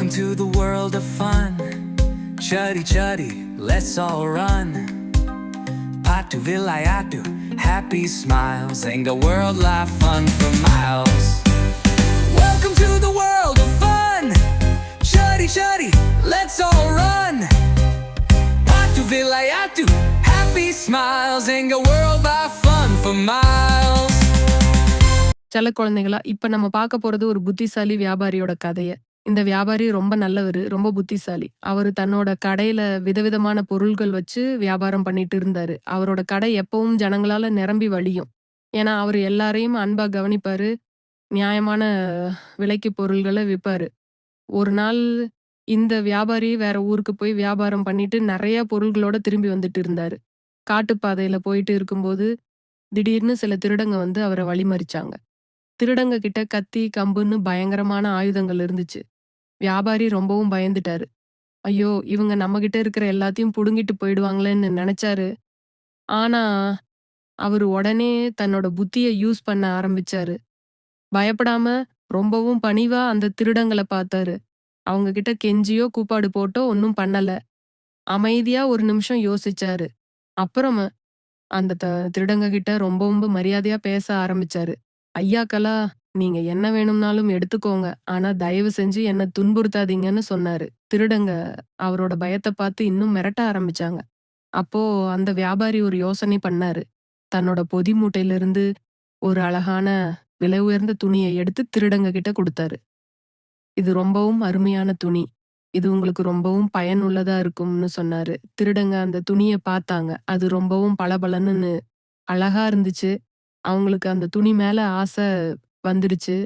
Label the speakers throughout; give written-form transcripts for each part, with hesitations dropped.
Speaker 1: Welcome to the world of fun. Chuddy chuddy, let's all run. Patu vilayatu, happy smiles, ain't the world life fun for miles. Welcome to the world of fun. Chuddy chuddy, let's all run. Patu vilayatu, happy smiles, ain't the world life fun for miles.
Speaker 2: செல்ல குழந்தைகளா, இப்ப நம்ம பார்க்க போறது ஒரு புத்திசாலி வியாபாரியோட கதைய. இந்த வியாபாரி ரொம்ப நல்லவரு, ரொம்ப புத்திசாலி. அவரு தன்னோட கடையில விதவிதமான பொருள்கள் வச்சு வியாபாரம் பண்ணிட்டு இருந்தாரு. அவரோட கடை எப்பவும் ஜனங்களால நிரம்பி வழியும். ஏன்னா, அவரு எல்லாரையும் அன்பா கவனிப்பாரு. நியாயமான விலைக்கு பொருள்கள விப்பாரு. ஒரு நாள் இந்த வியாபாரி வேற ஊருக்கு போய் வியாபாரம் பண்ணிட்டு நெறைய பொருள்களோட திரும்பி வந்துட்டு இருந்தாரு. காட்டுப்பாதையில போயிட்டு இருக்கும்போது, திடீர்னு சில திருடங்க வந்து அவர வழிமறிச்சாங்க. திருடங்க கிட்ட கத்தி, கம்புன்னு பயங்கரமான ஆயுதங்கள் இருந்துச்சு. வியாபாரி ரொம்பவும் பயந்துட்டாரு. ஐயோ! இவங்க நம்மகிட்ட இருக்கிற எல்லாத்தையும் புடுங்கிட்டு போயிடுவாங்களேன்னு நெனச்சாரு. ஆனா, அவரு உடனே தன்னோட புத்திய யூஸ் பண்ண ஆரம்பிச்சாரு. பயப்படாம ரொம்பவும் பணிவா அந்த திருடங்கள பார்த்தாரு. அவங்க கிட்ட கெஞ்சியோ, கூப்பாடு போட்டோ ஒண்ணும் பண்ணல. அமைதியா ஒரு நிமிஷம் யோசிச்சாரு. அப்புறமா அந்த திருடங்க கிட்ட ரொம்பவும் மரியாதையா பேச ஆரம்பிச்சாரு. ஐயாக்களா, நீங்க என்ன வேணும்னாலும் எடுத்துக்கோங்க. ஆனா தயவு செஞ்சு என்ன துன்புறுத்தாதீங்கன்னு சொன்னாரு. திருடங்க அவரோட பயத்த பார்த்து இன்னும் மிரட்ட ஆரம்பிச்சாங்க. அப்போ அந்த வியாபாரி ஒரு யோசனை பண்ணாரு. தன்னோட பொதி மூட்டையிலிருந்து ஒரு அழகான விலை உயர்ந்த துணியை எடுத்து திருடங்க கிட்ட கொடுத்தாரு. இது ரொம்பவும் அருமையான துணி. இது உங்களுக்கு ரொம்பவும் பயனுள்ளதா இருக்கும்னு சொன்னாரு. திருடங்க அந்த துணிய பார்த்தாங்க. அது ரொம்பவும் பளபளன்னு அழகா இருந்துச்சு. அவங்களுக்கு அந்த துணி மேல ஆசை வந்துடுச்சு.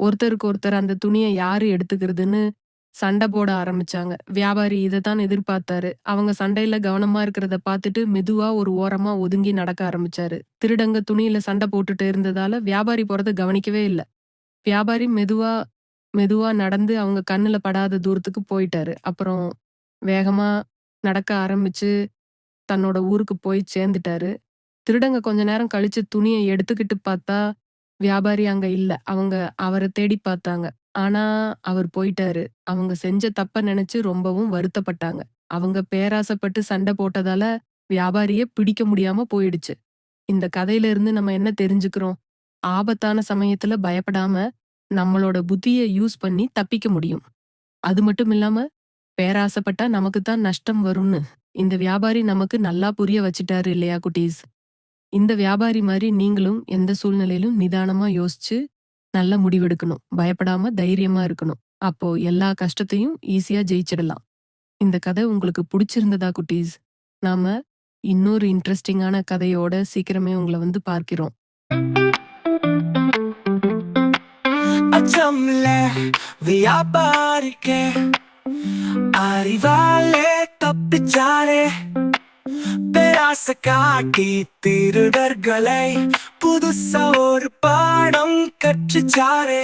Speaker 2: ஒருத்தருக்கு ஒருத்தர் அந்த துணிய யாரு எடுத்துக்கிறதுன்னு சண்டை போட ஆரம்பிச்சாங்க. வியாபாரி இதத்தான் எதிர்பார்த்தாரு. அவங்க சண்டையில கவனமா இருக்கிறத பார்த்துட்டு மெதுவா ஒரு ஓரமா ஒதுங்கி நடக்க ஆரம்பிச்சாரு. திருடங்க துணியில சண்டை போட்டுட்டு இருந்ததால வியாபாரி போறத கவனிக்கவே இல்ல. வியாபாரி மெதுவா மெதுவா நடந்து அவங்க கண்ணுல படாத தூரத்துக்கு போயிட்டாரு. அப்புறம் வேகமா நடக்க ஆரம்பிச்சு தன்னோட ஊருக்கு போய் சேர்ந்துட்டாரு. திருடங்க கொஞ்ச நேரம் கழிச்சு துணியை எடுத்துக்கிட்டு பார்த்தா, வியாபாரி அங்க இல்ல. அவங்க அவர தேடி பார்த்தாங்க. ஆனா, அவர் போயிட்டாரு. அவங்க செஞ்ச தப்ப நெனச்சு ரொம்பவும் வருத்தப்பட்டாங்க. அவங்க பேராசைப்பட்டு சண்டை போட்டதால, வியாபாரிய பிடிக்க முடியாம போயிடுச்சு. இந்த கதையில இருந்து நம்ம என்ன தெரிஞ்சுக்கிறோம்? ஆபத்தான சமயத்துல பயப்படாம, நம்மளோட புத்திய யூஸ் பண்ணி தப்பிக்க முடியும். அது மட்டும் இல்லாம, பேராசைப்பட்டா நமக்கு தான் நஷ்டம் வரும்னு, இந்த வியாபாரி நமக்கு நல்லா புரிய வச்சுட்டாரு இல்லையா குட்டீஸ்? இந்த வியாபாரி மாரி நீங்களும் எந்த சூழ்நிலையிலும் நிதானமா யோசிச்சு நல்ல முடிவெடுக்கணும். பயப்படாம தைரியமா இருக்கணும். அப்போ எல்லா கஷ்டத்தையும் ஈஸியா ஜெயிச்சிடலாம். இந்த கதை உங்களுக்கு பிடிச்சிருந்ததா குட்டீஸ்? நாம இன்னொரு இன்ட்ரெஸ்டிங்கான கதையோட சீக்கிரமே உங்களை வந்து பார்க்கிறோம்.
Speaker 1: அச்சமில்லை வியாபாரிக்கே, அறிவாலே தப்பிச்சாரே. பேராசை காட்டி திருடர்களை புதுசா ஒரு பாடம் கற்றுச்சாரே.